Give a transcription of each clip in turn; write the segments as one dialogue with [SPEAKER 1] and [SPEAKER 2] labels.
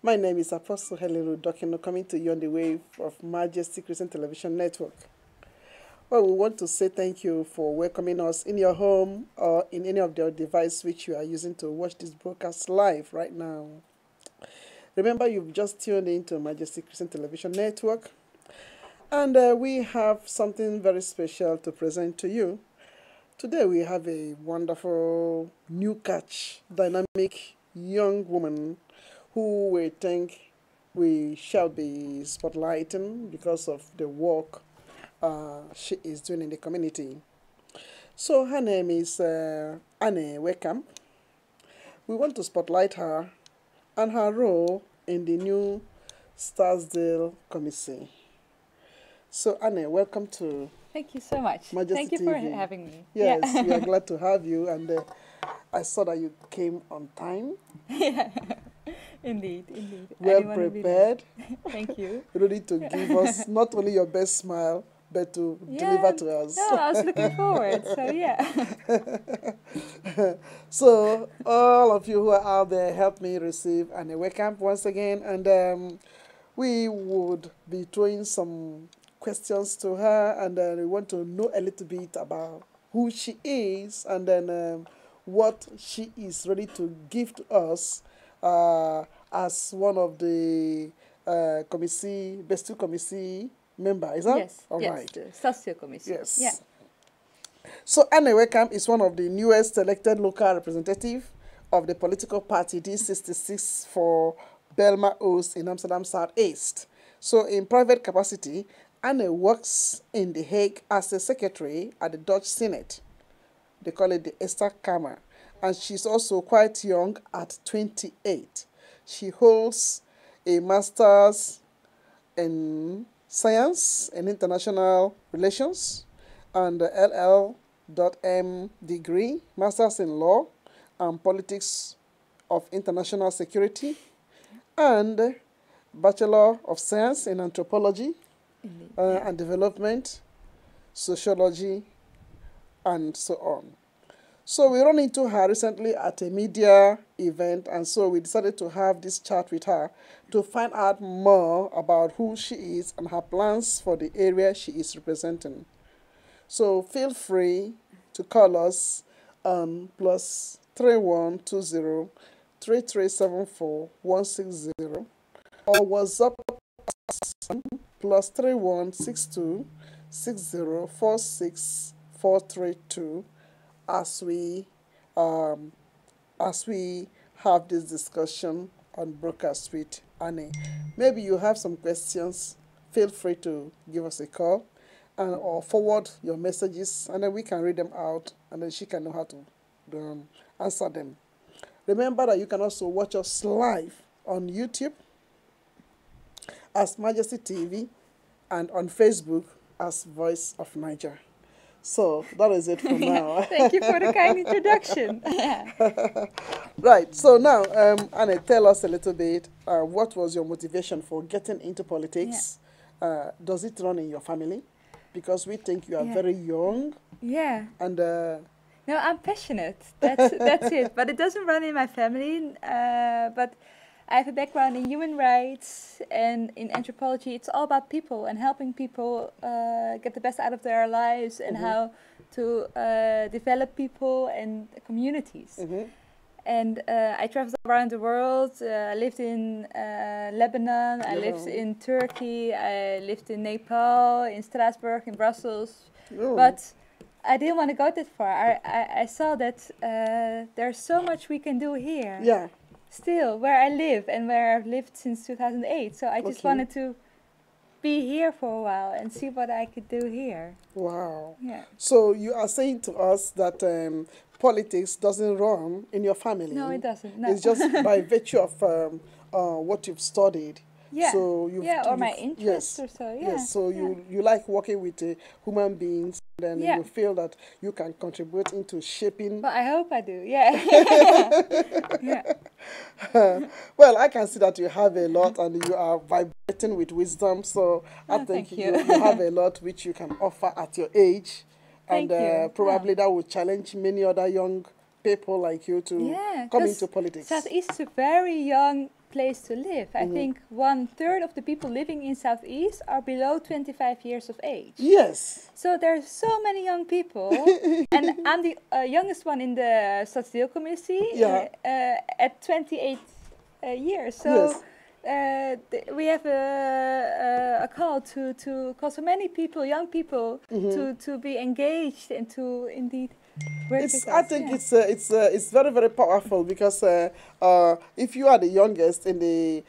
[SPEAKER 1] My name is Apostle Helen Udokino, coming to you on the wave of Majesty Christian Television Network. Well, we want to say thank you for welcoming us in your home or in any of the devices which you are using to watch this broadcast live right now. Remember, you've just tuned into Majesty Christian Television Network, and we have something very special to present to you. Today we have a wonderful, new catch, dynamic young woman who we think we shall be spotlighting because of the work she is doing in the community. So her name is Anne Wehkamp. We want to spotlight her and her role in the new Starsdale Committee. So Anne, welcome to
[SPEAKER 2] Thank you so much.
[SPEAKER 1] Majesty
[SPEAKER 2] Thank you
[SPEAKER 1] TV.
[SPEAKER 2] for having me.
[SPEAKER 1] Yes,
[SPEAKER 2] Yeah.
[SPEAKER 1] we are glad to have you, and I saw that you came on time.
[SPEAKER 2] Yeah. Indeed.
[SPEAKER 1] Well
[SPEAKER 2] Anyone would be
[SPEAKER 1] prepared,
[SPEAKER 2] Thank you.
[SPEAKER 1] ready to give us not only your best smile, but to deliver to us.
[SPEAKER 2] No, I was looking forward. So yeah.
[SPEAKER 1] So all of you who are out there, help me receive Anne Wehkamp once again, and we would be throwing some questions to her, and then we want to know a little bit about who she is, and then what she is ready to give to us as one of the Bestie Committee member. Is that
[SPEAKER 2] Yes.
[SPEAKER 1] all
[SPEAKER 2] yes.
[SPEAKER 1] right?
[SPEAKER 2] The Stadsdeel Commissie.
[SPEAKER 1] Yes.
[SPEAKER 2] Yeah.
[SPEAKER 1] So Anne Wehkamp is one of the newest elected local representative of the political party D66 for Bijlmer Oost in Amsterdam Southeast. So in private capacity, Anne works in The Hague as a secretary at the Dutch Senate. They call it the Kamer. And she's also quite young at 28. She holds a master's in science and international relations and the LL.M degree, master's in law and politics of international security, and Bachelor of Science in Anthropology and Development, Sociology, and so on. So we ran into her recently at a media event, and so we decided to have this chat with her to find out more about who she is and her plans for the area she is representing. So feel free to call us on +3120 3374 160 or WhatsApp +3162 6046 432 as we have this discussion on broadcast with Anne. Maybe you have some questions. Feel free to give us a call or forward your messages, and then we can read them out, and then she can know how to answer them. Remember that you can also watch us live on YouTube as Majesty TV and on Facebook as Voice of Niger. So that is it for now.
[SPEAKER 2] Thank you for the kind introduction.
[SPEAKER 1] Right. So now, Anne, tell us a little bit. What was your motivation for getting into politics? Does it run in your family? Because we think you are very young.
[SPEAKER 2] Yeah.
[SPEAKER 1] And
[SPEAKER 2] no, I'm passionate. That's it. But it doesn't run in my family. But I have a background in human rights and in anthropology. It's all about people and helping people get the best out of their lives and how to develop people and communities. And I traveled around the world. I lived in Lebanon. I lived in Turkey. I lived in Nepal, in Strasbourg, in Brussels. But I didn't want to go that far. I saw that there's so much we can do here.
[SPEAKER 1] Yeah.
[SPEAKER 2] Still, where I live and where I've lived since 2008. So I just wanted to be here for a while and see what I could do here.
[SPEAKER 1] Wow.
[SPEAKER 2] Yeah.
[SPEAKER 1] So you are saying to us that politics doesn't run in your family?
[SPEAKER 2] No, it doesn't. No.
[SPEAKER 1] It's just by virtue of what you've studied.
[SPEAKER 2] Yeah.
[SPEAKER 1] So
[SPEAKER 2] or my interest or so. Yeah.
[SPEAKER 1] Yes. So you like working with human beings, and then you feel that you can contribute into shaping.
[SPEAKER 2] Well, I hope I do. Yeah.
[SPEAKER 1] Well, I can see that you have a lot, and you are vibrating with wisdom. So I think you have a lot which you can offer at your age, and probably that will challenge many other young people like you to come into politics.
[SPEAKER 2] Southeast is a very young place to live. I think 1/3 of the people living in Southeast are below 25 years of age.
[SPEAKER 1] Yes.
[SPEAKER 2] So there's so many young people, and I'm the youngest one in the Stadsdeelcommissie
[SPEAKER 1] Yeah.
[SPEAKER 2] at 28 years. So
[SPEAKER 1] Yes.
[SPEAKER 2] we have a call to call so many people, young people, to be engaged and to indeed work with
[SPEAKER 1] I
[SPEAKER 2] us,
[SPEAKER 1] think
[SPEAKER 2] yeah.
[SPEAKER 1] it's very, very powerful because if you are the youngest in the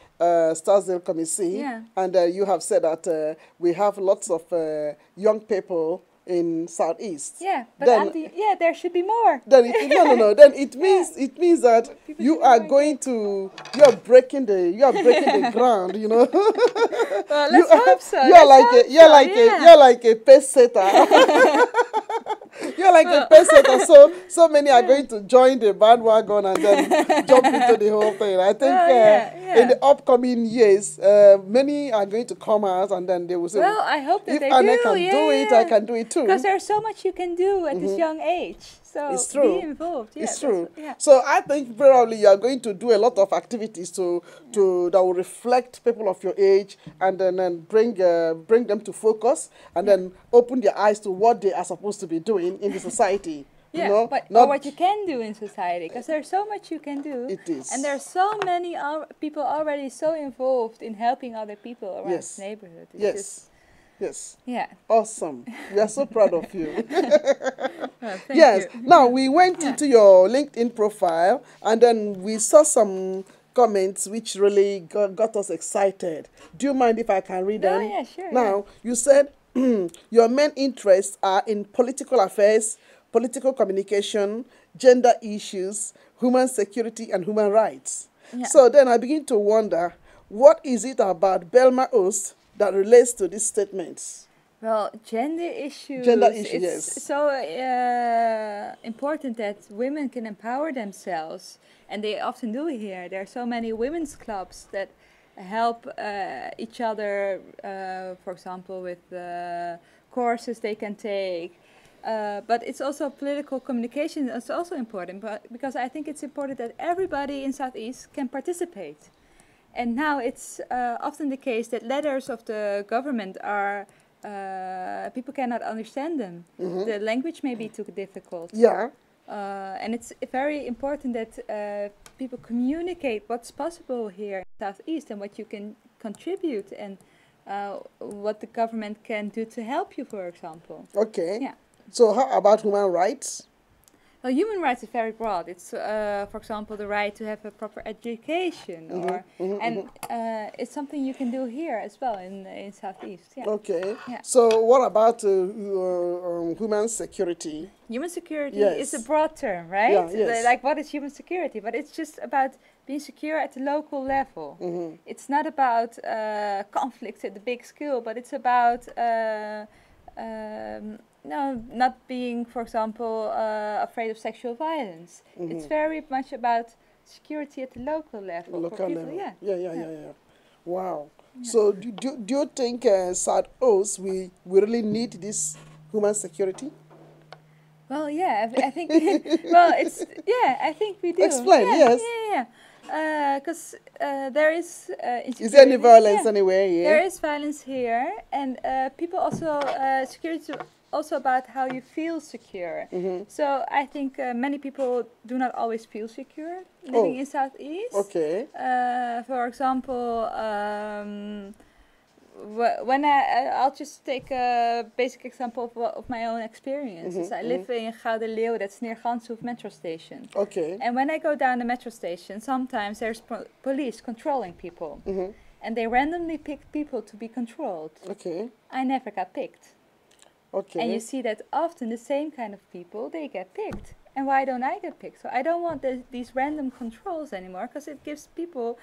[SPEAKER 1] Stadsdeel Committee,
[SPEAKER 2] Yeah.
[SPEAKER 1] and you have said that we have lots of young people in Southeast.
[SPEAKER 2] Yeah, but
[SPEAKER 1] then
[SPEAKER 2] there should be more.
[SPEAKER 1] then no. Then it means that
[SPEAKER 2] People
[SPEAKER 1] you
[SPEAKER 2] should be
[SPEAKER 1] are
[SPEAKER 2] more
[SPEAKER 1] going
[SPEAKER 2] engaged.
[SPEAKER 1] to you are breaking the ground. You know.
[SPEAKER 2] Well,
[SPEAKER 1] You
[SPEAKER 2] let's hope so.
[SPEAKER 1] You are
[SPEAKER 2] let's
[SPEAKER 1] like
[SPEAKER 2] hope
[SPEAKER 1] a, you're
[SPEAKER 2] so,
[SPEAKER 1] like
[SPEAKER 2] yeah.
[SPEAKER 1] a you're like a pace setter. You're like a pace setter. So many are going to join the bandwagon and then jump into the whole thing. I think
[SPEAKER 2] yeah.
[SPEAKER 1] in the upcoming years, many are going to come out and then they will say,
[SPEAKER 2] Well, I hope that
[SPEAKER 1] if
[SPEAKER 2] they
[SPEAKER 1] Anne
[SPEAKER 2] do.
[SPEAKER 1] can do it, I can do it too.
[SPEAKER 2] Because there's so much you can do at this young age. So
[SPEAKER 1] It's true.
[SPEAKER 2] be involved. Yeah,
[SPEAKER 1] It's true.
[SPEAKER 2] Yeah.
[SPEAKER 1] So I think probably you are going to do a lot of activities to that will reflect people of your age and then bring them to focus and then open their eyes to what they are supposed to be doing in the society.
[SPEAKER 2] Yeah,
[SPEAKER 1] You know,
[SPEAKER 2] but or
[SPEAKER 1] not
[SPEAKER 2] what you can do in society, because there's so much you can do.
[SPEAKER 1] It is.
[SPEAKER 2] And there's so many people already so involved in helping other people around
[SPEAKER 1] Yes.
[SPEAKER 2] the neighborhood. It's
[SPEAKER 1] Yes.
[SPEAKER 2] just-
[SPEAKER 1] Yes.
[SPEAKER 2] yeah.
[SPEAKER 1] Awesome. We are so proud of you.
[SPEAKER 2] Well, thank
[SPEAKER 1] Yes.
[SPEAKER 2] you.
[SPEAKER 1] Now we went into your LinkedIn profile and then we saw some comments which really got us excited. Do you mind if I can read
[SPEAKER 2] No,
[SPEAKER 1] them?
[SPEAKER 2] yeah, sure,
[SPEAKER 1] Now, you said your main interests are in political affairs, political communication, gender issues, human security, and human rights.
[SPEAKER 2] Yeah.
[SPEAKER 1] So then I begin to wonder, what is it about Bijlmer Oost that relates to these statements?
[SPEAKER 2] Well, gender issues.
[SPEAKER 1] Gender issues,
[SPEAKER 2] It's
[SPEAKER 1] yes.
[SPEAKER 2] so important that women can empower themselves, and they often do here. There are so many women's clubs that help each other, for example, with courses they can take. But it's also political communication is also important, because I think it's important that everybody in Southeast can participate. And now it's often the case that letters of the government are, people cannot understand them. The language may be too difficult.
[SPEAKER 1] Yeah.
[SPEAKER 2] And it's very important that people communicate what's possible here in Southeast and what you can contribute and what the government can do to help you, for example.
[SPEAKER 1] Okay.
[SPEAKER 2] Yeah.
[SPEAKER 1] So how about human rights?
[SPEAKER 2] Well, human rights is very broad. It's, for example, the right to have a proper education, it's something you can do here as well in Southeast. Yeah.
[SPEAKER 1] Okay.
[SPEAKER 2] Yeah.
[SPEAKER 1] So what about human security?
[SPEAKER 2] Human security
[SPEAKER 1] Yes.
[SPEAKER 2] is a broad term, right?
[SPEAKER 1] Yeah, yes.
[SPEAKER 2] Like, what is human security? But it's just about being secure at the local level. It's not about conflicts at the big scale, but it's about no, not being, for example, afraid of sexual violence. It's very much about security at the local level. for
[SPEAKER 1] Local
[SPEAKER 2] people,
[SPEAKER 1] level.
[SPEAKER 2] Yeah.
[SPEAKER 1] Yeah. Wow. So do you think South Oost we really need this human security?
[SPEAKER 2] Well, yeah, I think. Well, I think we do.
[SPEAKER 1] Explain, yes.
[SPEAKER 2] Yeah. Because there is.
[SPEAKER 1] Is there any
[SPEAKER 2] insecurity.
[SPEAKER 1] violence
[SPEAKER 2] Yeah.
[SPEAKER 1] anywhere here?
[SPEAKER 2] There is violence here, and people also security is also about how you feel secure. So I think many people do not always feel secure living in Southeast.
[SPEAKER 1] Okay.
[SPEAKER 2] For example, when I'll just take a basic example of my own experiences. I live in Gouden Leeuw, that's near Ganshoef metro station.
[SPEAKER 1] Okay.
[SPEAKER 2] And when I go down the metro station, sometimes there's police controlling people. And they randomly pick people to be controlled.
[SPEAKER 1] Okay.
[SPEAKER 2] I never got picked.
[SPEAKER 1] Okay.
[SPEAKER 2] And you see that often the same kind of people, they get picked. And why don't I get picked? So I don't want these random controls anymore, because it gives people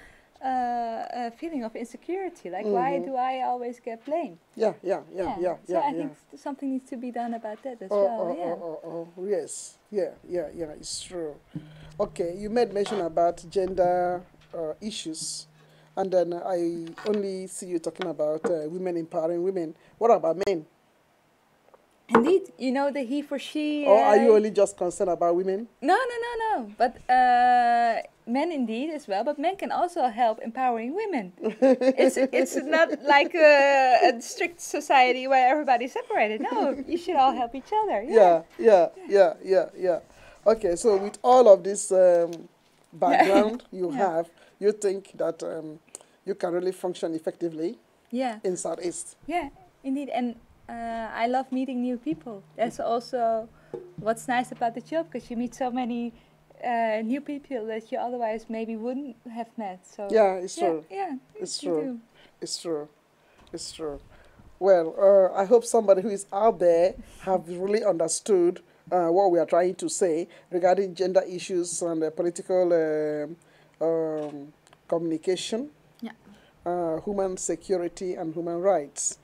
[SPEAKER 2] a feeling of insecurity. Like, why do I always get blamed?
[SPEAKER 1] Yeah.
[SPEAKER 2] So I think something needs to be done about that as well.
[SPEAKER 1] Yes. Yeah, it's true. Okay, you made mention about gender issues, and then I only see you talking about women empowering women. What about men?
[SPEAKER 2] Indeed, you know the he for she.
[SPEAKER 1] Or are you only just concerned about women?
[SPEAKER 2] No. But men indeed as well, but men can also help empowering women. It's not like a strict society where everybody's separated. No, you should all help each other.
[SPEAKER 1] Yeah. Okay, so with all of this background you
[SPEAKER 2] Yeah.
[SPEAKER 1] have, you think that you can really function effectively
[SPEAKER 2] Yeah.
[SPEAKER 1] in Southeast?
[SPEAKER 2] Yeah, indeed. And I love meeting new people. That's also what's nice about the job, because you meet so many new people that you otherwise maybe wouldn't have met. So
[SPEAKER 1] Yeah, it's true.
[SPEAKER 2] yeah,
[SPEAKER 1] It's
[SPEAKER 2] you
[SPEAKER 1] true.
[SPEAKER 2] do.
[SPEAKER 1] It's true. It's true. Well, I hope somebody who is out there have really understood what we are trying to say regarding gender issues and political communication,
[SPEAKER 2] Yeah.
[SPEAKER 1] human security, and human rights.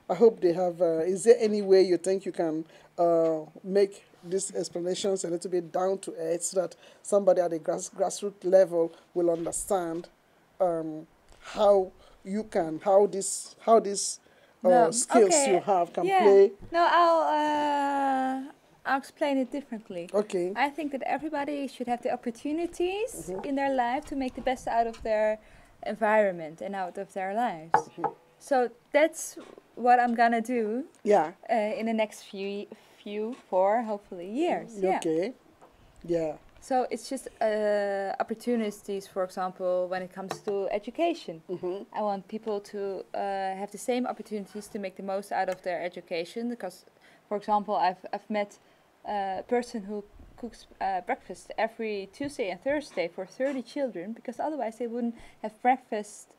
[SPEAKER 1] I hope they have. Is there any way you think you can make these explanations a little bit down to earth so that somebody at the grassroots level will understand how you can, how these
[SPEAKER 2] Well,
[SPEAKER 1] skills you
[SPEAKER 2] okay.
[SPEAKER 1] have can
[SPEAKER 2] Yeah.
[SPEAKER 1] play?
[SPEAKER 2] No, I'll explain it differently.
[SPEAKER 1] Okay.
[SPEAKER 2] I think that everybody should have the opportunities in their life to make the best out of their environment and out of their lives. So that's what I'm gonna do
[SPEAKER 1] Yeah.
[SPEAKER 2] in the next few 4 hopefully years. Yeah.
[SPEAKER 1] Okay. Yeah.
[SPEAKER 2] So it's just opportunities, for example, when it comes to education. I want people to have the same opportunities to make the most out of their education. Because, for example, I've met a person who cooks breakfast every Tuesday and Thursday for 30 children, because otherwise they wouldn't have breakfast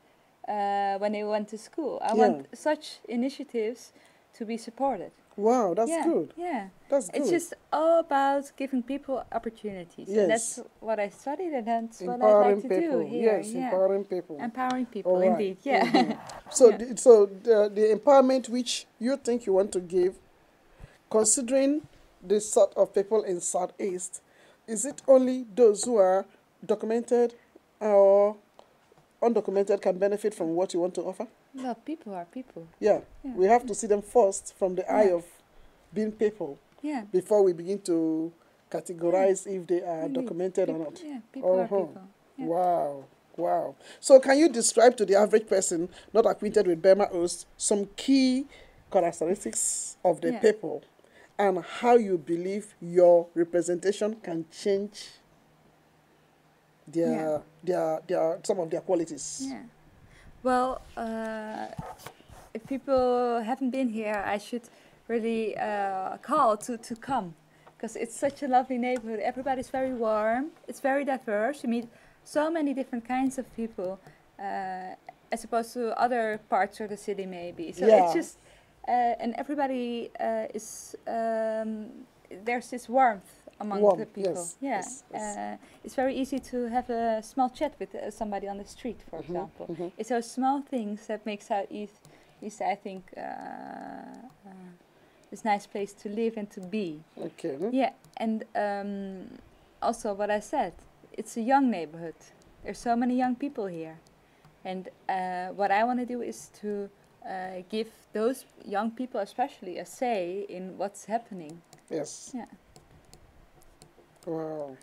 [SPEAKER 2] when they went to school. I want such initiatives to be supported.
[SPEAKER 1] Wow, that's good.
[SPEAKER 2] Yeah.
[SPEAKER 1] That's good.
[SPEAKER 2] It's just all about giving people opportunities.
[SPEAKER 1] Yes.
[SPEAKER 2] And that's what I studied, and that's what I'd
[SPEAKER 1] Empowering
[SPEAKER 2] like to
[SPEAKER 1] people.
[SPEAKER 2] do here.
[SPEAKER 1] Yes, empowering people.
[SPEAKER 2] Empowering people,
[SPEAKER 1] All right.
[SPEAKER 2] indeed. Yeah.
[SPEAKER 1] So,
[SPEAKER 2] Yeah.
[SPEAKER 1] the empowerment which you think you want to give, considering the sort of people in Southeast, is it only those who are documented or undocumented can benefit from what you want to offer?
[SPEAKER 2] Well, people are people.
[SPEAKER 1] Yeah.
[SPEAKER 2] Yeah.
[SPEAKER 1] We have to see them first from the eye
[SPEAKER 2] Yeah.
[SPEAKER 1] of being people
[SPEAKER 2] Yeah.
[SPEAKER 1] before we begin to categorize if they are
[SPEAKER 2] Indeed.
[SPEAKER 1] documented or
[SPEAKER 2] Peop-
[SPEAKER 1] not.
[SPEAKER 2] Yeah, people are
[SPEAKER 1] Uh-huh.
[SPEAKER 2] people. Yeah.
[SPEAKER 1] Wow. So can you describe to the average person not acquainted with Bijlmer Oost some key characteristics of the
[SPEAKER 2] Yeah.
[SPEAKER 1] people and how you believe your representation can change their some of their qualities?
[SPEAKER 2] Yeah. Well, if people haven't been here, I should really call to come, because it's such a lovely neighborhood. Everybody's very warm. It's very diverse. You meet so many different kinds of people, as opposed to other parts of the city, maybe. So
[SPEAKER 1] Yeah.
[SPEAKER 2] it's just, and everybody is. There's this warmth among
[SPEAKER 1] Warm,
[SPEAKER 2] the people.
[SPEAKER 1] yes,
[SPEAKER 2] Yeah.
[SPEAKER 1] yes.
[SPEAKER 2] It's very easy to have a small chat with somebody on the street, for example. It's those small things that make Southeast, I think, this nice place to live and to be.
[SPEAKER 1] Okay.
[SPEAKER 2] Yeah, and also what I said, it's a young neighborhood. There's so many young people here, and what I want to do is to give those young people, especially, a say in what's happening.
[SPEAKER 1] Yes.
[SPEAKER 2] Yeah.
[SPEAKER 1] Wow.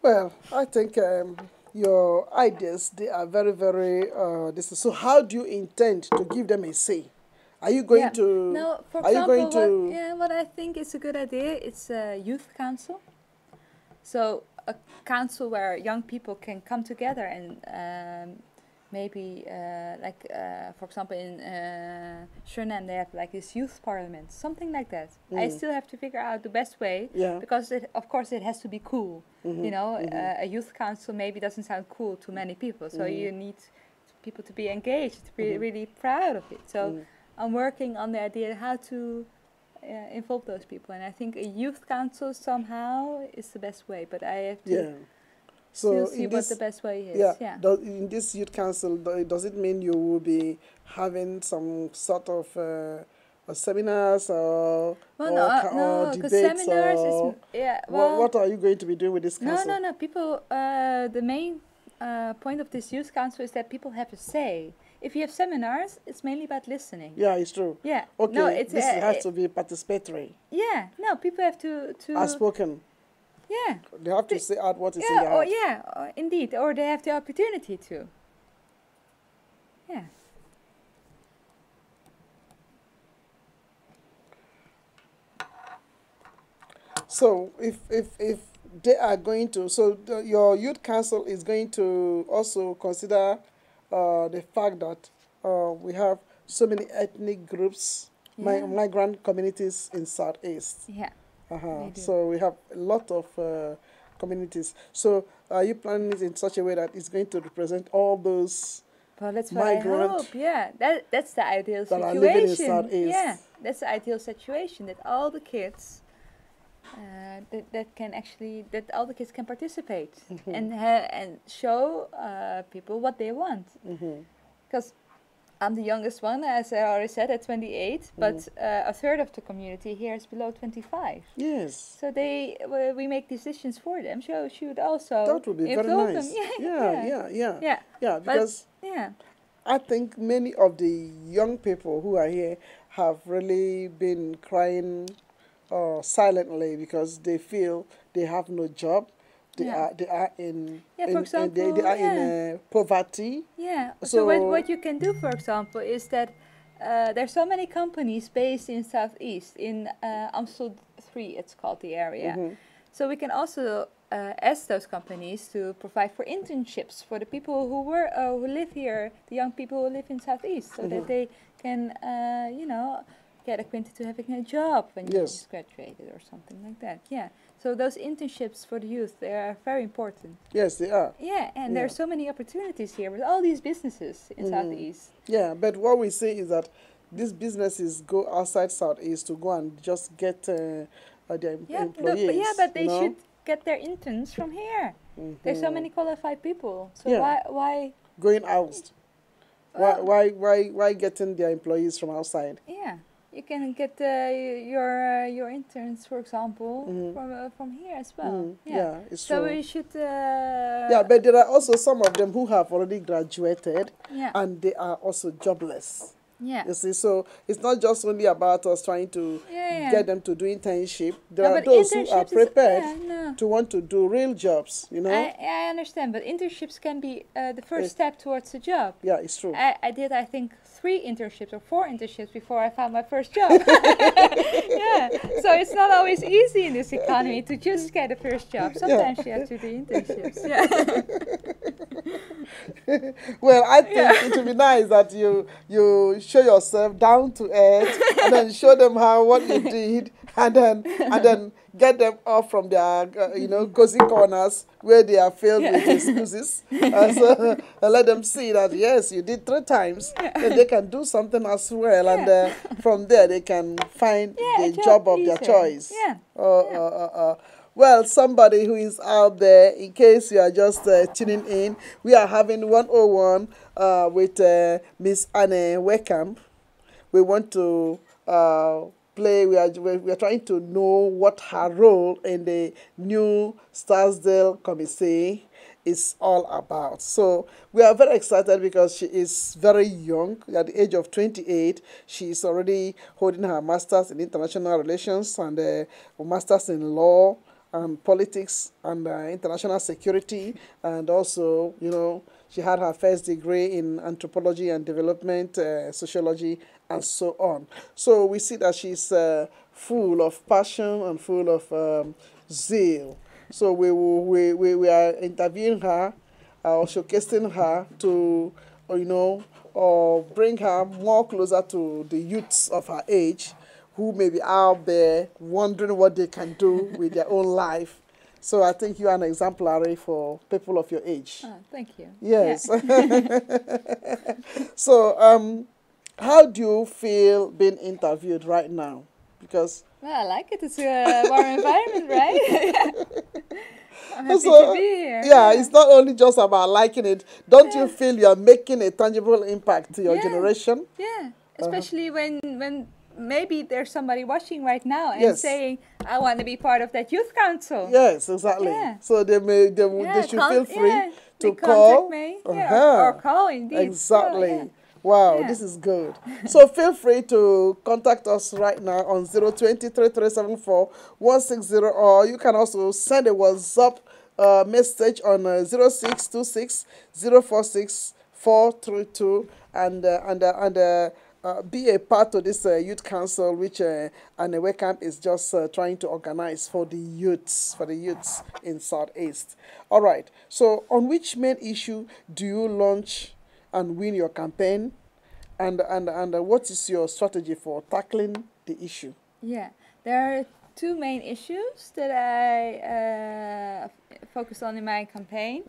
[SPEAKER 1] Well, I think your ideas, they are very, very, so how do you intend to give them a say? Are you going to,
[SPEAKER 2] No, for
[SPEAKER 1] are you
[SPEAKER 2] example,
[SPEAKER 1] going to,
[SPEAKER 2] what I think is a good idea, it's a youth council. So a council where young people can come together and maybe, for example, in Suriname they have like this youth parliament, something like that. I still have to figure out the best way, because of course it has to be cool. You know, a youth council maybe doesn't sound cool to many people, so you need people to be engaged, to be really proud of it. So I'm working on the idea how to involve those people, and I think a youth council somehow is the best way, but I have to
[SPEAKER 1] so
[SPEAKER 2] see what the best way is.
[SPEAKER 1] In this youth council, does it mean you will be having some sort of seminars or
[SPEAKER 2] because
[SPEAKER 1] debates,
[SPEAKER 2] seminars
[SPEAKER 1] or what are you going to be doing with this council?
[SPEAKER 2] No. People, the main point of this youth council is that people have a say. If you have seminars, it's mainly about listening.
[SPEAKER 1] Yeah, it's true.
[SPEAKER 2] Yeah.
[SPEAKER 1] Okay,
[SPEAKER 2] No, it's
[SPEAKER 1] this has to be participatory.
[SPEAKER 2] Yeah. No, people have to
[SPEAKER 1] Outspoken.
[SPEAKER 2] Yeah.
[SPEAKER 1] They have to say out what is in
[SPEAKER 2] Yeah,
[SPEAKER 1] their
[SPEAKER 2] or
[SPEAKER 1] heart.
[SPEAKER 2] indeed, or they have the opportunity to. Yeah.
[SPEAKER 1] So if they are going to, so your youth council is going to also consider the fact that we have so many ethnic groups,
[SPEAKER 2] Yeah.
[SPEAKER 1] migrant communities in Southeast.
[SPEAKER 2] Yeah. We do.
[SPEAKER 1] So we have a lot of communities. So are you planning it in such a way that it's going to represent all those
[SPEAKER 2] Well, that's what I
[SPEAKER 1] migrant
[SPEAKER 2] hope. Yeah, that's the ideal
[SPEAKER 1] that are living in
[SPEAKER 2] situation.
[SPEAKER 1] Southeast?
[SPEAKER 2] Yeah, that's the ideal situation that all the kids that all the kids can participate and show people what they want. Because I'm the youngest one, as I already said, at 28, but a third of the community here is below 25.
[SPEAKER 1] Yes.
[SPEAKER 2] So we make decisions for them. So should also
[SPEAKER 1] That would be very
[SPEAKER 2] involve
[SPEAKER 1] nice.
[SPEAKER 2] them.
[SPEAKER 1] Yeah, because I think many of the young people who are here have really been crying silently because they feel they have no job. They are in
[SPEAKER 2] for example,
[SPEAKER 1] they are in poverty.
[SPEAKER 2] Yeah. So
[SPEAKER 1] So
[SPEAKER 2] what you can do, for example, is that there's so many companies based in Southeast, in Amsterdam 3, it's called the area. So we can also ask those companies to provide for internships for the people who live here, the young people who live in Southeast, so that they can, get acquainted to having a job when you just graduated or something like that. Yeah. So those internships for the youth, they are very important.
[SPEAKER 1] Yes, they are.
[SPEAKER 2] Yeah, and there are so many opportunities here with all these businesses in Southeast.
[SPEAKER 1] Yeah, but what we say is that these businesses go outside Southeast to go and just get their employees.
[SPEAKER 2] But they should get their interns from here. There's so many qualified people. So why
[SPEAKER 1] going out?
[SPEAKER 2] Well,
[SPEAKER 1] why getting their employees from outside?
[SPEAKER 2] Yeah. You can get your interns, for example, from here as well.
[SPEAKER 1] Yeah, it's
[SPEAKER 2] so
[SPEAKER 1] true.
[SPEAKER 2] we should.
[SPEAKER 1] But there are also some of them who have already graduated, and they are also jobless.
[SPEAKER 2] Yeah.
[SPEAKER 1] You see, so it's not just only about us trying to get them to do internship. There are
[SPEAKER 2] but
[SPEAKER 1] those who are prepared
[SPEAKER 2] no.
[SPEAKER 1] to want to do real jobs, you know.
[SPEAKER 2] I understand, but internships can be the first step towards the job.
[SPEAKER 1] Yeah, it's true.
[SPEAKER 2] I did, I think, 3 internships or 4 internships before I found my first job. Yeah, so it's not always easy in this economy to just get a first job. Sometimes you have to do internships. Yeah.
[SPEAKER 1] Well, I think it would be nice that you show yourself down to earth and then show them what you did and then get them off from their cozy corners where they are filled with excuses and let them see that yes, you did 3 times, then they can do something as well, and from there they can find the job of their choice. Well, somebody who is out there, in case you are just tuning in, we are having 101 with Miss Anne Wehkamp. We want to play, we are trying to know what her role in the new Starsdale Committee is all about. So we are very excited because she is very young. At the age of 28, she is already holding her master's in international relations and a master's in law and politics and international security, and also, she had her first degree in anthropology and development, sociology, and so on. So we see that she's full of passion and full of zeal. So we are interviewing her, or showcasing her to, or bring her more closer to the youths of her age, who may be out there wondering what they can do with their own life. So I think you are an exemplary for people of your age.
[SPEAKER 2] Oh, thank you.
[SPEAKER 1] Yes. So how do you feel being interviewed right now? Because
[SPEAKER 2] well, I like it. It's a warm environment, right? I'm happy to be here.
[SPEAKER 1] Yeah, it's not only just about liking it. Don't you feel you are making a tangible impact to your generation?
[SPEAKER 2] Yeah, especially when maybe there's somebody watching right now and saying, I want to be part of that youth council.
[SPEAKER 1] Yes, exactly. Yeah. So they should feel free to
[SPEAKER 2] call me. Or call, indeed.
[SPEAKER 1] Exactly. Wow,
[SPEAKER 2] Yeah.
[SPEAKER 1] this is good. So feel free to contact us right now on 020-3374-160, or you can also send a WhatsApp message on 0626 and be a part of this youth council, which Anne Wehkamp is just trying to organize for the youths in Southeast. All right. So, on which main issue do you launch and win your campaign, and what is your strategy for tackling the issue?
[SPEAKER 2] Yeah, there are two main issues that I focused on in my campaign.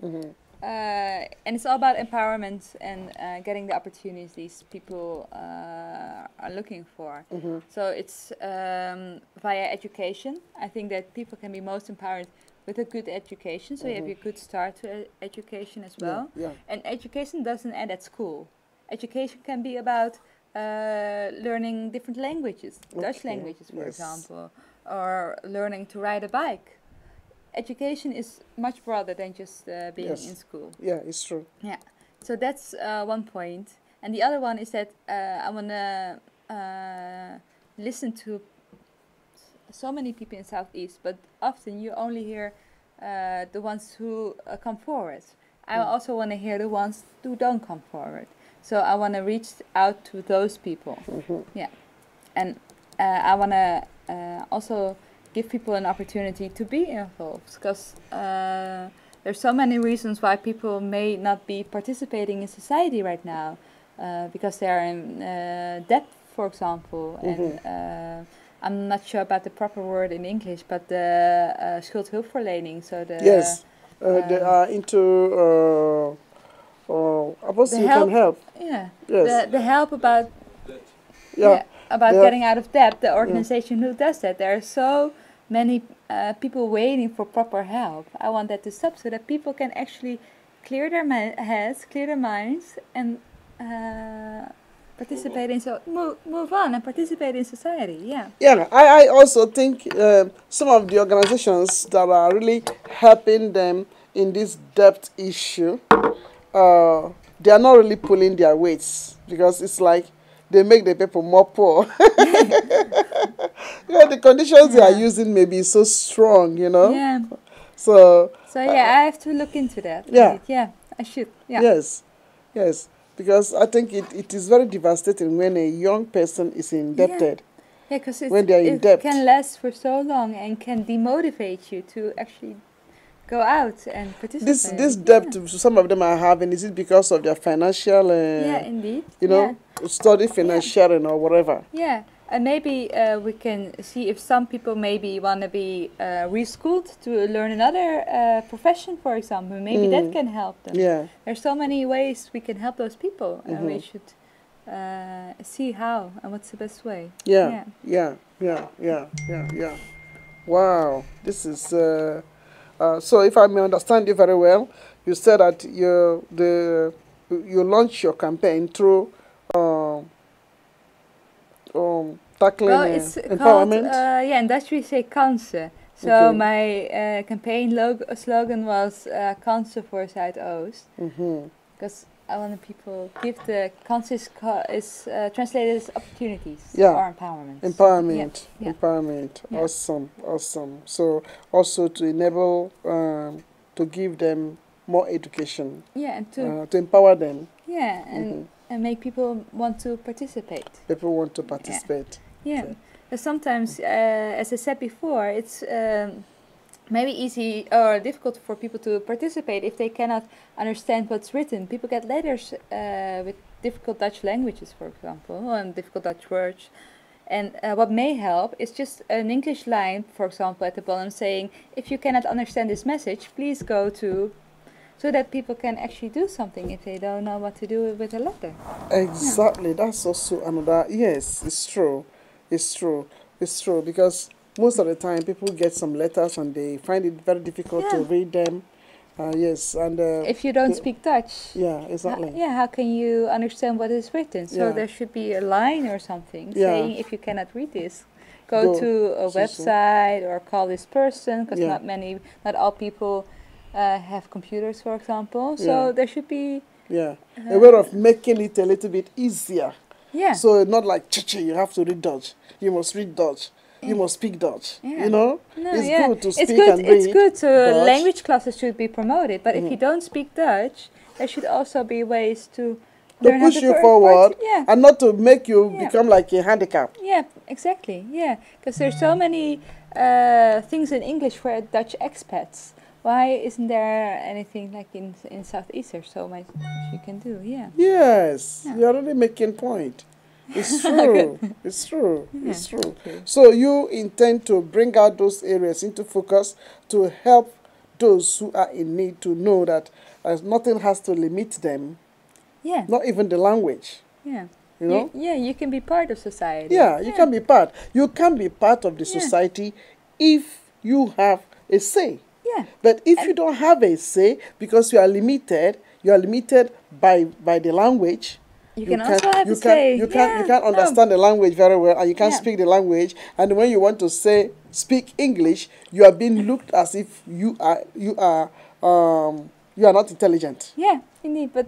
[SPEAKER 2] And it's all about empowerment and getting the opportunities these people are looking for. So it's via education. I think that people can be most empowered with a good education. So you have a good start to education as well.
[SPEAKER 1] Yeah.
[SPEAKER 2] And education doesn't end at school. Education can be about learning different languages, Dutch languages, for example, or learning to ride a bike. Education is much broader than just being in school.
[SPEAKER 1] Yeah, it's true.
[SPEAKER 2] Yeah, so that's one point. And the other one is that I want to listen to so many people in Southeast, but often you only hear the ones who come forward. I also want to hear the ones who don't come forward. So I want to reach out to those people. Yeah, and I want to also give people an opportunity to be involved, because there's so many reasons why people may not be participating in society right now, because they are in debt, for example, and I'm not sure about the proper word in English, but the schuldhulpverlening. So the
[SPEAKER 1] they are into
[SPEAKER 2] the
[SPEAKER 1] you can help.
[SPEAKER 2] Yeah,
[SPEAKER 1] Yes.
[SPEAKER 2] the help about
[SPEAKER 1] about
[SPEAKER 2] getting out of debt. The organization who does that, there are so many people waiting for proper help. I want that to stop so that people can actually clear their heads, clear their minds, and participate in move on and participate in society. Yeah,
[SPEAKER 1] I also think some of the organizations that are really helping them in this debt issue, they are not really pulling their weights, because it's like they make the people more poor. The conditions they are using may be so strong,
[SPEAKER 2] Yeah.
[SPEAKER 1] So
[SPEAKER 2] I have to look into that.
[SPEAKER 1] Yeah.
[SPEAKER 2] Yeah, I should. Yeah.
[SPEAKER 1] Yes, because I think it is very devastating when a young person is indebted.
[SPEAKER 2] Yeah, because
[SPEAKER 1] when they are in debt,
[SPEAKER 2] it can last for so long and can demotivate you to actually go out and participate.
[SPEAKER 1] This debt some of them are having, is it because of their financial
[SPEAKER 2] indeed.
[SPEAKER 1] Study financiering or whatever?
[SPEAKER 2] Yeah, and maybe we can see if some people maybe want to be reschooled to learn another profession, for example. Maybe that can help them.
[SPEAKER 1] Yeah,
[SPEAKER 2] there's so many ways we can help those people, and we should see how and what's the best way.
[SPEAKER 1] Yeah. Wow, this is so if I may understand you very well, you said that you launched your campaign through tackling empowerment.
[SPEAKER 2] Called, in Dutch we say kansen. So my campaign slogan was kansen voor Zuidoost. Because I want people give the kansen is translated as opportunities or empowerment.
[SPEAKER 1] Empowerment. Awesome. So also to enable to give them more education. Yeah, and to empower them.
[SPEAKER 2] Yeah, and make people want to participate.
[SPEAKER 1] People want to participate.
[SPEAKER 2] Yeah. Because sometimes, as I said before, it's maybe easy or difficult for people to participate if they cannot understand what's written. People get letters with difficult Dutch languages, for example, and difficult Dutch words. And what may help is just an English line, for example, at the bottom saying, if you cannot understand this message, please go to... So that people can actually do something if they don't know what to do with a letter.
[SPEAKER 1] Exactly. That's also another... Yes, it's true. It's true, because most of the time people get some letters and they find it very difficult to read them. Yes, and
[SPEAKER 2] if you don't speak Dutch,
[SPEAKER 1] exactly.
[SPEAKER 2] How can you understand what is written? So there should be a line or something saying, if you cannot read this, go to a website or call this person, because not all people have computers, for example. So there should be
[SPEAKER 1] Yeah. A way of making it a little bit easier.
[SPEAKER 2] Yeah.
[SPEAKER 1] So not like you have to read Dutch. You must read Dutch. You must speak Dutch.
[SPEAKER 2] Yeah.
[SPEAKER 1] You know,
[SPEAKER 2] No,
[SPEAKER 1] it's
[SPEAKER 2] yeah.
[SPEAKER 1] good to
[SPEAKER 2] It's
[SPEAKER 1] speak
[SPEAKER 2] good.
[SPEAKER 1] and read.
[SPEAKER 2] It's good.
[SPEAKER 1] Dutch.
[SPEAKER 2] Language classes should be promoted, but if you don't speak Dutch, there should also be ways to
[SPEAKER 1] To
[SPEAKER 2] learn how
[SPEAKER 1] push
[SPEAKER 2] to
[SPEAKER 1] you forward,
[SPEAKER 2] Yeah.
[SPEAKER 1] and not to make you
[SPEAKER 2] Yeah.
[SPEAKER 1] become like a handicap.
[SPEAKER 2] Yeah, exactly. Yeah, because there's so many things in English for Dutch expats. Why isn't there anything like in Southeast? There's so much you can do. Yeah.
[SPEAKER 1] Yes,
[SPEAKER 2] Yeah.
[SPEAKER 1] you're really making point. It's true. It's true.
[SPEAKER 2] Yeah.
[SPEAKER 1] It's true. So you intend to bring out those areas into focus to help those who are in need to know that nothing has to limit them,
[SPEAKER 2] Yeah.
[SPEAKER 1] not even the language.
[SPEAKER 2] Yeah.
[SPEAKER 1] You know?
[SPEAKER 2] You can be part of society.
[SPEAKER 1] Yeah, you can be part. You can be part of the
[SPEAKER 2] Yeah.
[SPEAKER 1] society if you have a say.
[SPEAKER 2] Yeah.
[SPEAKER 1] But if you don't have a say because you are limited by the language.
[SPEAKER 2] You can also have a say.
[SPEAKER 1] You can't understand the language very well, and you can't speak the language. And when you want to speak English, you are being looked as if you are not intelligent.
[SPEAKER 2] Yeah, indeed. But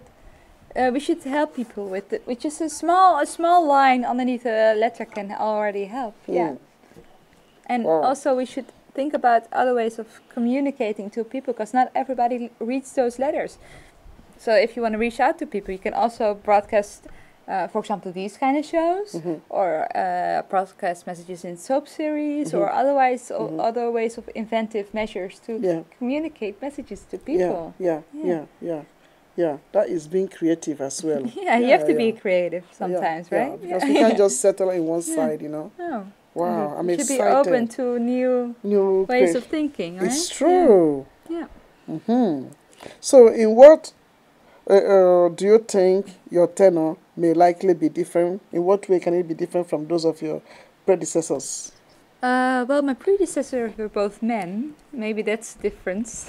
[SPEAKER 2] we should help people with it. Which is a small line underneath a letter can already help. Yeah. And also we should think about other ways of communicating to people, because not everybody reads those letters. So if you want to reach out to people, you can also broadcast, for example, these kind of shows, or broadcast messages in soap series, or otherwise other ways of inventive measures to communicate messages to people.
[SPEAKER 1] Yeah. That is being creative as well.
[SPEAKER 2] Yeah, you have to be creative sometimes, right?
[SPEAKER 1] Because we can't just settle in one side, you know.
[SPEAKER 2] No.
[SPEAKER 1] Wow, I'm
[SPEAKER 2] you should
[SPEAKER 1] excited.
[SPEAKER 2] be open to new ways of thinking, right?
[SPEAKER 1] It's true.
[SPEAKER 2] Yeah.
[SPEAKER 1] So in what do you think your tenure may likely be different? In what way can it be different from those of your predecessors?
[SPEAKER 2] Well, my predecessors were both men. Maybe that's the difference.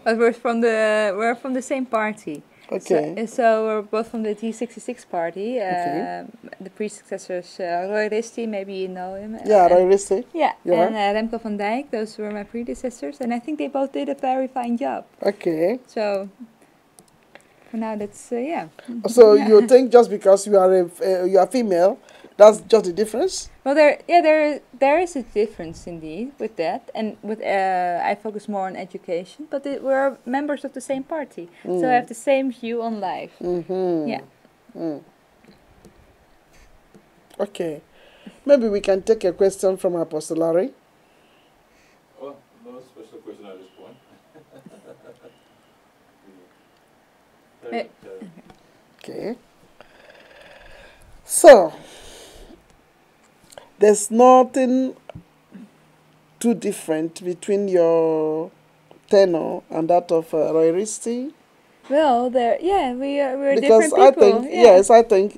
[SPEAKER 2] But we're from the same party.
[SPEAKER 1] Okay.
[SPEAKER 2] So we're both from the D66 party. The predecessors, Roy Risti, maybe you know him.
[SPEAKER 1] Yeah, Roy Risti.
[SPEAKER 2] Yeah, and Remco van Dijk. Those were my predecessors, and I think they both did a very fine job. Okay. So for now, that's yeah.
[SPEAKER 1] So you think just because you are female, that's just the difference?
[SPEAKER 2] Well, there is a difference indeed with that, and with I focus more on education, but we're members of the same party, so I have the same view on life. Yeah.
[SPEAKER 1] Okay, maybe we can take a question from Apostle Larry.
[SPEAKER 3] Well, no special question at this point.
[SPEAKER 1] Okay. So, there's nothing too different between your tenor and that of Roy Risti?
[SPEAKER 2] Well, we're
[SPEAKER 1] because
[SPEAKER 2] different people.
[SPEAKER 1] I think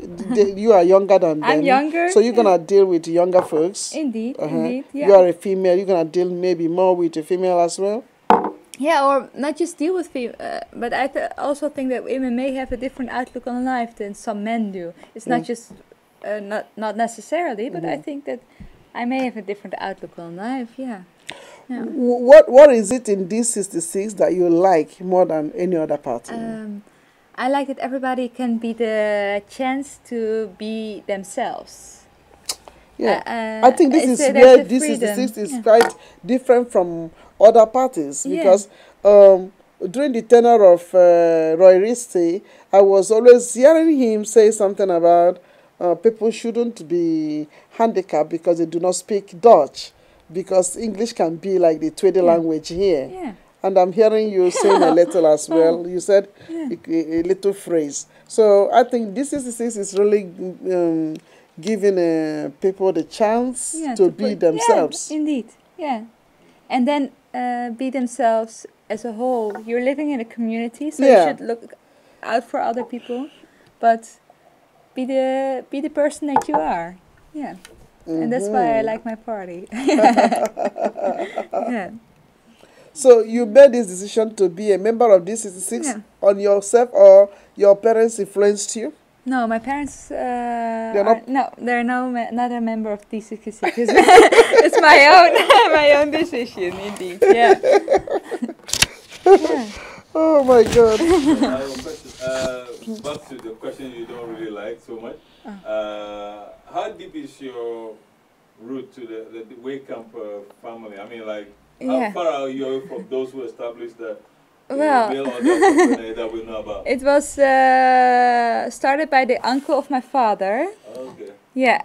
[SPEAKER 1] you are younger than them.
[SPEAKER 2] I'm younger.
[SPEAKER 1] So you're going to deal with younger folks.
[SPEAKER 2] Indeed, indeed. Yeah.
[SPEAKER 1] You are a female. You're going to deal maybe more with a female as well?
[SPEAKER 2] Yeah, or not just deal with female, but I also think that women may have a different outlook on life than some men do. It's not just, not necessarily, but I think that I may have a different outlook on life, yeah.
[SPEAKER 1] What is it in D66 that you like more than any other party?
[SPEAKER 2] I like that everybody can be the chance to be themselves.
[SPEAKER 1] Yeah, I think this is where D66 is quite different from other parties, because during the tenure of Roy Risti, I was always hearing him say something about people shouldn't be handicapped because they do not speak Dutch, because English can be like the Tweede language here.
[SPEAKER 2] Yeah.
[SPEAKER 1] And I'm hearing you saying a little as well. You said a little phrase. So I think D66 is really giving people the chance to be themselves.
[SPEAKER 2] Yeah, indeed, yeah. And then be themselves as a whole. You're living in a community, so you should look out for other people, but be the person that you are. Yeah. And that's why I like my party. Yeah.
[SPEAKER 1] So you made this decision to be a member of D66 on yourself, or your parents influenced you?
[SPEAKER 2] No, my parents. They're not a member of D66. It's my own decision, indeed. Yeah.
[SPEAKER 1] Oh my God.
[SPEAKER 3] I have a question. back to the question you don't really like so much. How deep is your route to the Wehkamp family? I mean, like, how far are you from those who established the mill or the company that we know about?
[SPEAKER 2] It was started by the uncle of my father.
[SPEAKER 3] Okay.
[SPEAKER 2] Yeah,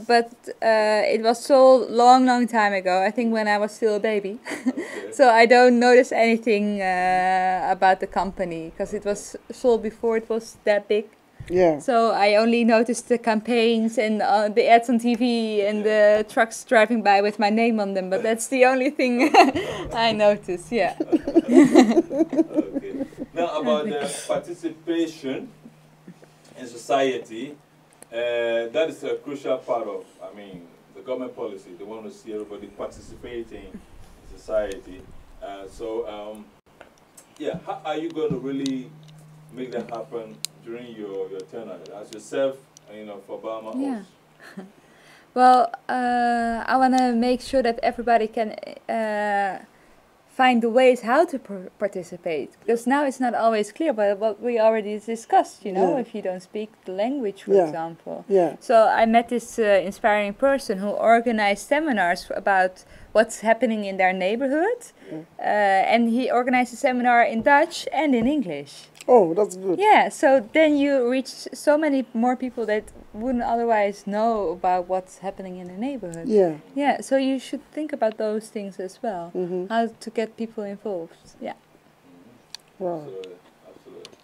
[SPEAKER 2] but it was sold long time ago. I think when I was still a baby.
[SPEAKER 3] Okay.
[SPEAKER 2] So I don't notice anything about the company because it was sold before it was that big.
[SPEAKER 1] Yeah.
[SPEAKER 2] So I only noticed the campaigns and the ads on TV and the trucks driving by with my name on them. But that's the only thing I noticed. Yeah.
[SPEAKER 3] Okay. Now about the participation in society. That is a crucial part of, I mean, the government policy. They want to see everybody participating in society. Yeah, how are you going to really make that happen during your tenure as yourself, for Bijlmer Oost?
[SPEAKER 2] Well, I want to make sure that everybody can find the ways how to participate, because now it's not always clear, but what we already discussed, if you don't speak the language, for example.
[SPEAKER 1] Yeah.
[SPEAKER 2] So I met this inspiring person who organized seminars about what's happening in their neighborhood, and he organized a seminar in Dutch and in English.
[SPEAKER 1] Oh, that's good.
[SPEAKER 2] Yeah, so then you reach so many more people that wouldn't otherwise know about what's happening in the neighborhood.
[SPEAKER 1] Yeah.
[SPEAKER 2] Yeah, so you should think about those things as well.
[SPEAKER 1] Mm-hmm.
[SPEAKER 2] How to get people involved. Yeah.
[SPEAKER 1] Wow.
[SPEAKER 3] Absolutely.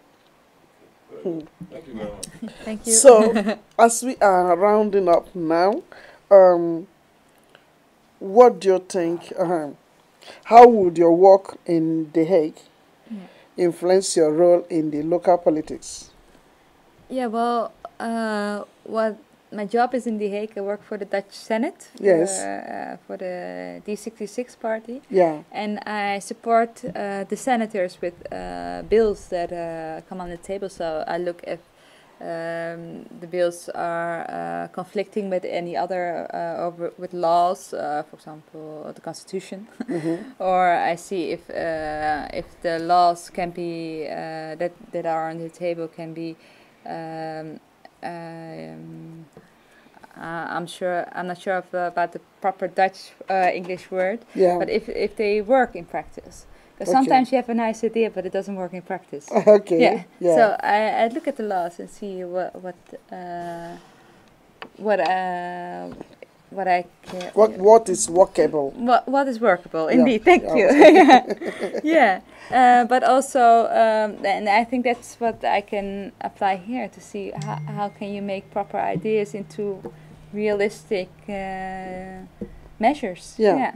[SPEAKER 3] Very good. Thank you very much.
[SPEAKER 2] Thank you.
[SPEAKER 1] So, as we are rounding up now, what do you think? How would your work in The Hague influence your role in the local politics?
[SPEAKER 2] Yeah, well, what my job is in The Hague. I work for the Dutch Senate.
[SPEAKER 1] Yes.
[SPEAKER 2] For the D66 party.
[SPEAKER 1] Yeah.
[SPEAKER 2] And I support the senators with bills that come on the table. So I look if the bills are conflicting with any other with laws, for example, the Constitution, or I see if the laws can be that are on the table can be. I'm not sure about the proper Dutch English word, but if they work in practice. Because sometimes you have a nice idea, but it doesn't work in practice.
[SPEAKER 1] Okay.
[SPEAKER 2] Yeah.
[SPEAKER 1] Yeah.
[SPEAKER 2] So I look at the laws and see what I can.
[SPEAKER 1] What is workable?
[SPEAKER 2] What is workable? Indeed.
[SPEAKER 1] Yeah.
[SPEAKER 2] Thank you. Yeah. But also, and I think that's what I can apply here to see how can you make proper ideas into realistic measures.
[SPEAKER 1] Yeah.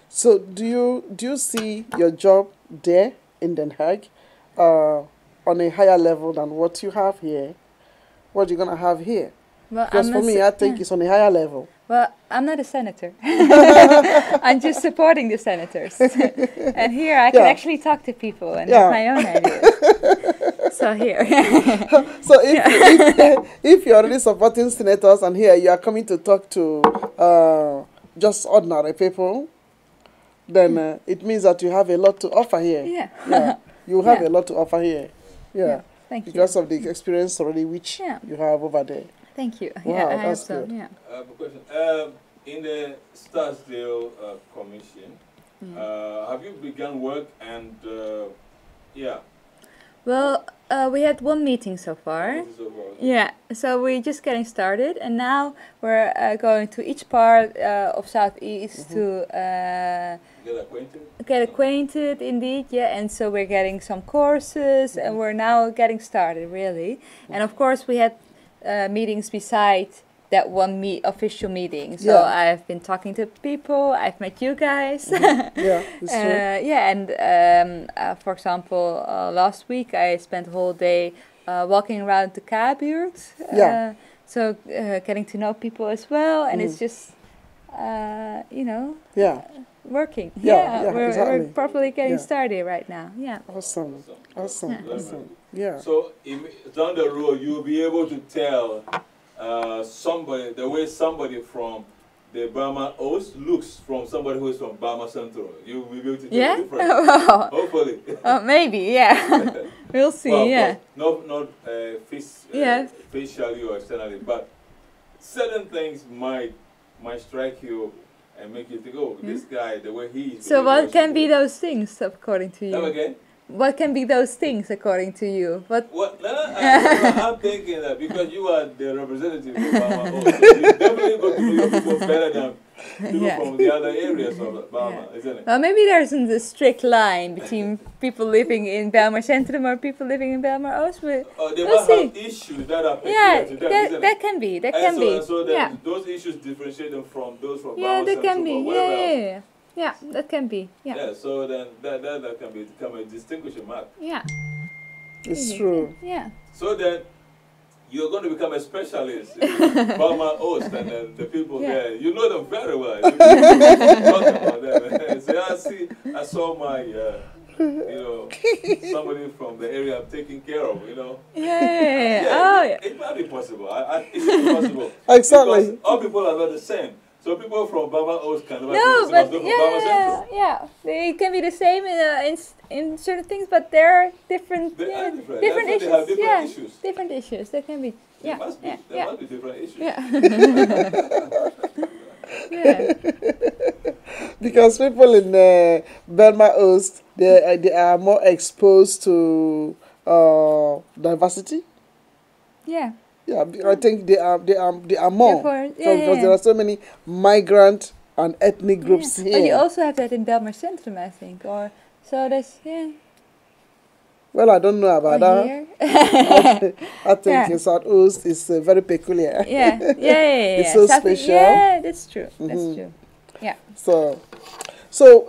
[SPEAKER 1] So do you see your job there in Den Haag on a higher level than what you have here? What you're gonna have here?
[SPEAKER 2] Well,
[SPEAKER 1] because for me, I think it's on a higher level.
[SPEAKER 2] Well, I'm not a senator. I'm just supporting the senators. And here I can actually talk to people and have my own ideas. So here.
[SPEAKER 1] So if you're already supporting senators and here you are coming to talk to just ordinary people, then it means that you have a lot to offer here.
[SPEAKER 2] Yeah.
[SPEAKER 1] You have a lot to offer here. Yeah.
[SPEAKER 2] Thank you.
[SPEAKER 1] Because of the experience already which you have over there.
[SPEAKER 2] Thank you.
[SPEAKER 1] Wow,
[SPEAKER 2] I
[SPEAKER 1] that's
[SPEAKER 2] hope so.
[SPEAKER 1] good.
[SPEAKER 2] Yeah.
[SPEAKER 3] I have a question. In the Stadsdale Commission, have you begun work and
[SPEAKER 2] Well, we had one meeting so far. Yeah, so we're just getting started, and now we're going to each part of Southeast to get acquainted. Indeed, yeah. And so we're getting some courses, and we're now getting started, really. And of course, we had meetings beside that one official meeting. So I've been talking to people. I've met you guys. And for example, last week I spent a whole day walking around the Kamer. So getting to know people as well, and it's just working. We're properly getting started right now. Yeah.
[SPEAKER 1] Awesome. Yeah.
[SPEAKER 3] So down the road, you'll be able to tell somebody from the Bijlmer Oost looks from somebody who is from Bijlmer Central. You will be able to tell
[SPEAKER 2] Yeah?
[SPEAKER 3] the difference.
[SPEAKER 2] Well,
[SPEAKER 3] Hopefully.
[SPEAKER 2] maybe, yeah. We'll see,
[SPEAKER 3] Well,
[SPEAKER 2] yeah.
[SPEAKER 3] not
[SPEAKER 2] Yeah.
[SPEAKER 3] facially or externally, but certain things might strike you and make you think, oh, this guy, the way he is.
[SPEAKER 2] So what can be those things, according to
[SPEAKER 3] Come
[SPEAKER 2] you?
[SPEAKER 3] again?
[SPEAKER 2] What can be those things, according to you? What?
[SPEAKER 3] What? No, I'm thinking that because you are the representative of Bijlmer Oost, so you definitely got to know your people better than people
[SPEAKER 2] Yeah.
[SPEAKER 3] from the other areas of Bijlmer, isn't it?
[SPEAKER 2] Well, maybe there isn't a strict line between people living in Bijlmer Centrum or people living in Bijlmer Oost. But
[SPEAKER 3] They
[SPEAKER 2] we'll
[SPEAKER 3] must
[SPEAKER 2] see.
[SPEAKER 3] have issues that are
[SPEAKER 2] Yeah,
[SPEAKER 3] peculiar to them, isn't
[SPEAKER 2] that
[SPEAKER 3] it?
[SPEAKER 2] can be. That
[SPEAKER 3] And
[SPEAKER 2] can
[SPEAKER 3] so,
[SPEAKER 2] be.
[SPEAKER 3] and so then
[SPEAKER 2] Yeah.
[SPEAKER 3] those issues differentiate them from those from
[SPEAKER 2] Yeah,
[SPEAKER 3] Bijlmer
[SPEAKER 2] that can
[SPEAKER 3] Central
[SPEAKER 2] be.
[SPEAKER 3] or
[SPEAKER 2] Yeah,
[SPEAKER 3] wherever else.
[SPEAKER 2] yeah, yeah. Yeah, that can be. Yeah.
[SPEAKER 3] Yeah, so then that can become a distinguishing mark.
[SPEAKER 2] Yeah.
[SPEAKER 1] It's true.
[SPEAKER 2] Yeah.
[SPEAKER 3] So then you're going to become a specialist in Bijlmer Oost and then the people
[SPEAKER 2] Yeah.
[SPEAKER 3] there. You know them very well. You talk about them. So I saw my, somebody from the area I'm taking care of,
[SPEAKER 2] Yeah.
[SPEAKER 3] Yeah,
[SPEAKER 2] Oh, yeah.
[SPEAKER 3] it might be possible. It should be possible.
[SPEAKER 1] Exactly.
[SPEAKER 3] Because all people are not the same. So people from Bijlmer Oost can never be
[SPEAKER 2] No,
[SPEAKER 3] the same
[SPEAKER 2] but
[SPEAKER 3] as those from Bijlmer Central.
[SPEAKER 2] yeah, they can be the same in certain things, but they're different.
[SPEAKER 3] They
[SPEAKER 2] Yeah,
[SPEAKER 3] are different.
[SPEAKER 2] different
[SPEAKER 3] That's
[SPEAKER 2] issues.
[SPEAKER 3] why they have different
[SPEAKER 2] Yeah,
[SPEAKER 3] issues.
[SPEAKER 2] different issues. They can be.
[SPEAKER 3] There
[SPEAKER 2] Yeah,
[SPEAKER 3] must be,
[SPEAKER 2] yeah,
[SPEAKER 3] there
[SPEAKER 2] yeah,
[SPEAKER 3] must be different issues.
[SPEAKER 2] yeah. Yeah.
[SPEAKER 1] Because people in Bijlmer Oost, they are more exposed to diversity.
[SPEAKER 2] Yeah.
[SPEAKER 1] Yeah, I think they are more
[SPEAKER 2] Therefore,
[SPEAKER 1] because there are so many migrant and ethnic groups
[SPEAKER 2] But you
[SPEAKER 1] here.
[SPEAKER 2] also have that in Bijlmer Centrum, I think, or so. That's
[SPEAKER 1] Well, I don't know about
[SPEAKER 2] or
[SPEAKER 1] that.
[SPEAKER 2] here.
[SPEAKER 1] I think
[SPEAKER 2] Yeah.
[SPEAKER 1] in Southeast is very peculiar.
[SPEAKER 2] Yeah.
[SPEAKER 1] It's so
[SPEAKER 2] Something-
[SPEAKER 1] special.
[SPEAKER 2] Yeah, that's true. That's true. Yeah.
[SPEAKER 1] So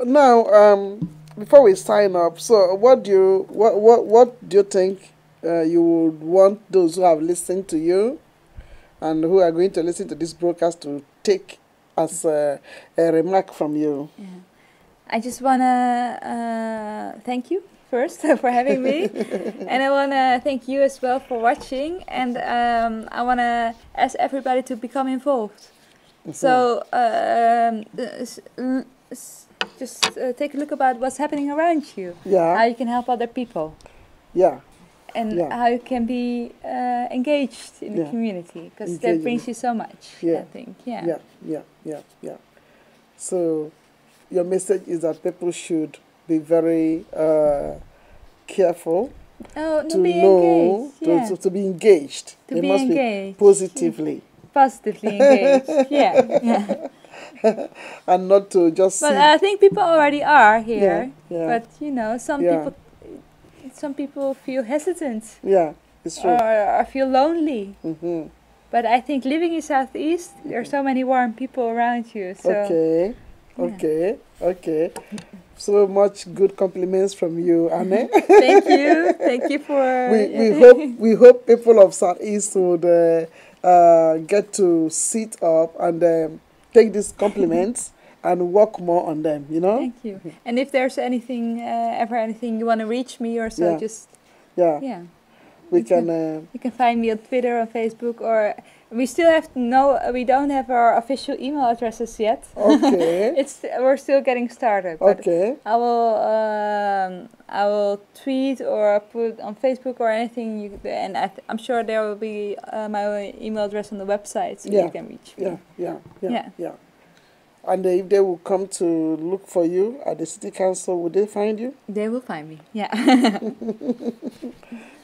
[SPEAKER 1] now, before we sign up, so what do you think you would want those who have listened to you and who are going to listen to this broadcast to take as a remark from you?
[SPEAKER 2] Yeah. I just wanna thank you first for having me, and I wanna thank you as well for watching. And I wanna ask everybody to become involved. So just take a look about what's happening around you. How
[SPEAKER 1] Yeah,
[SPEAKER 2] you can help other people,
[SPEAKER 1] yeah,
[SPEAKER 2] and
[SPEAKER 1] Yeah.
[SPEAKER 2] how you can be engaged in the
[SPEAKER 1] Yeah.
[SPEAKER 2] community, because
[SPEAKER 1] Engaging.
[SPEAKER 2] that brings you so much.
[SPEAKER 1] Yeah.
[SPEAKER 2] I think. Yeah.
[SPEAKER 1] yeah. So your message is that people should be very careful
[SPEAKER 2] Oh,
[SPEAKER 1] to
[SPEAKER 2] be
[SPEAKER 1] know,
[SPEAKER 2] engaged. Yeah.
[SPEAKER 1] to be engaged.
[SPEAKER 2] To
[SPEAKER 1] They
[SPEAKER 2] be
[SPEAKER 1] must
[SPEAKER 2] engaged.
[SPEAKER 1] be positively
[SPEAKER 2] Positively engaged. Yeah.
[SPEAKER 1] and not to just
[SPEAKER 2] But
[SPEAKER 1] see.
[SPEAKER 2] I think people already are here.
[SPEAKER 1] Yeah.
[SPEAKER 2] But some
[SPEAKER 1] Yeah.
[SPEAKER 2] people feel hesitant
[SPEAKER 1] Yeah, it's true.
[SPEAKER 2] or feel lonely.
[SPEAKER 1] Mm-hmm.
[SPEAKER 2] But I think living in Southeast, there are so many warm people around you. So
[SPEAKER 1] Okay,
[SPEAKER 2] yeah.
[SPEAKER 1] okay. So much good compliments from you, Anne.
[SPEAKER 2] Thank you for.
[SPEAKER 1] we hope people of Southeast would get to sit up and take these compliments and work more on them.
[SPEAKER 2] Thank you. And if there's anything you want to reach me or so,
[SPEAKER 1] Yeah.
[SPEAKER 2] just
[SPEAKER 1] Yeah, we can.
[SPEAKER 2] you can find me on Twitter, on Facebook, or we still have we don't have our official email addresses yet.
[SPEAKER 1] Okay.
[SPEAKER 2] We're still getting started. But
[SPEAKER 1] Okay.
[SPEAKER 2] I will tweet or put on Facebook or anything, and I'm sure there will be my email address on the website, so
[SPEAKER 1] Yeah.
[SPEAKER 2] you can reach me.
[SPEAKER 1] Yeah. And if they will come to look for you at the city council, would they find you?
[SPEAKER 2] They will find me. Yeah.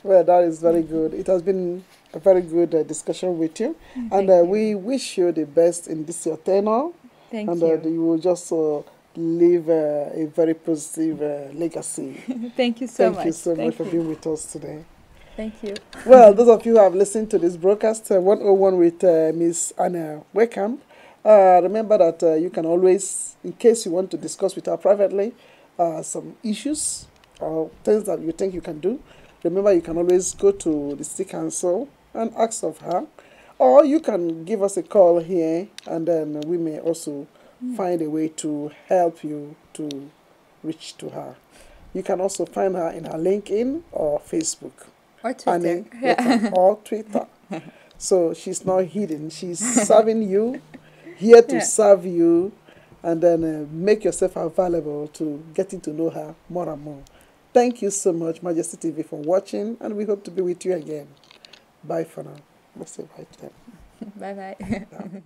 [SPEAKER 1] Well, that is very good. It has been a very good discussion with you, and we wish you the best in this your tenure.
[SPEAKER 2] Thank
[SPEAKER 1] And
[SPEAKER 2] you.
[SPEAKER 1] you will just leave a very positive legacy.
[SPEAKER 2] Thank you so much.
[SPEAKER 1] Thank you so much for
[SPEAKER 2] you.
[SPEAKER 1] being with us today.
[SPEAKER 2] Thank you.
[SPEAKER 1] Well, those of you who have listened to this broadcast, 101 with Miss Anne Wehkamp, remember that you can always, in case you want to discuss with her privately, some issues or things that you think you can do, remember you can always go to the city council and ask of her. Or you can give us a call here, and then we may also find a way to help you to reach to her. You can also find her in her LinkedIn or Facebook.
[SPEAKER 2] Or Twitter.
[SPEAKER 1] Anne Wehkamp, or Twitter. So she's not hidden. She's serving you here to
[SPEAKER 2] Yeah.
[SPEAKER 1] serve you, and then make yourself available to getting to know her more and more. Thank you so much, Majesty TV, for watching, and we hope to be with you again. Bye for now. Let's say bye to them.
[SPEAKER 2] Bye bye.
[SPEAKER 1] Yeah.